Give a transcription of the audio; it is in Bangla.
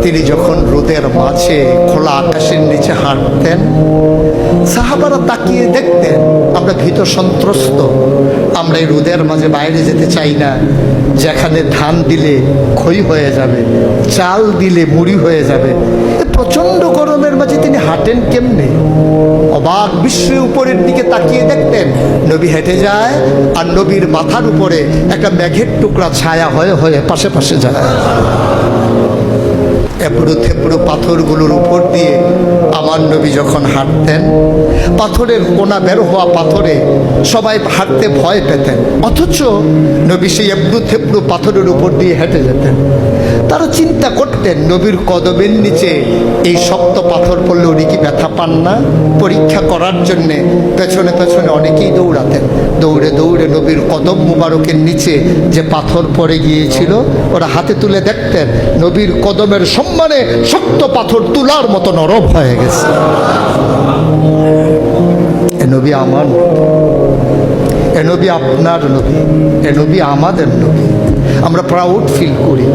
তিনি যখন রোদের মাঝে খোলা আকাশের নিচে হাঁটতেন, সাহাবারা তাকিয়ে দেখতেন আমরা ভীত সন্ত্রস্ত, আমরা এই রোদের মাঝে বাইরে যেতে চাই না, যেখানে ধান দিলে খই হয়ে যাবে, চাল দিলে মুড়ি হয়ে যাবে। প্রচন্ড গরমের মাঝে তিনি হাঁটেন কেমনে? অবাক বিশ্বে উপরের দিকে তাকিয়ে দেখতেন নবী হেঁটে যায়, আর নবীর মাথার উপরে একটা মেঘের টুকরা ছায়া হয়ে হয়ে পাশে পাশে যায়। এবড়ো থেবড়ো পাথরগুলোর উপর দিয়ে আমার নবী যখন হাঁটতেন, পাথরের কোনা বের হওয়া পাথরে সবাই হাঁটতে ভয় পেতেন, অথচ নবী সেই এবড়ো থেবড়ো পাথরের উপর দিয়ে হেঁটে যেতেন। তারা চিন্তা করতেন নবীর কদমের নিচে এই শক্ত পাথর পড়লে উনি কি ব্যথা পান না? পরীক্ষা করার জন্যে পেছনে পেছনে অনেকেই দৌড়াতেন। দৌড়ে দৌড়ে নবীর কদম মুবারকের নিচে যে পাথর পড়ে গিয়েছিল ওরা হাতে তুলে দেখতেন নবীর কদমের সম্মানে শক্ত পাথর তুলার মতো নরম হয়ে গেছে। এ নবী আমার, এ নবী আপনার নবী, এ নবী আমাদের নবী। আমরা প্রাউড ফিল করি।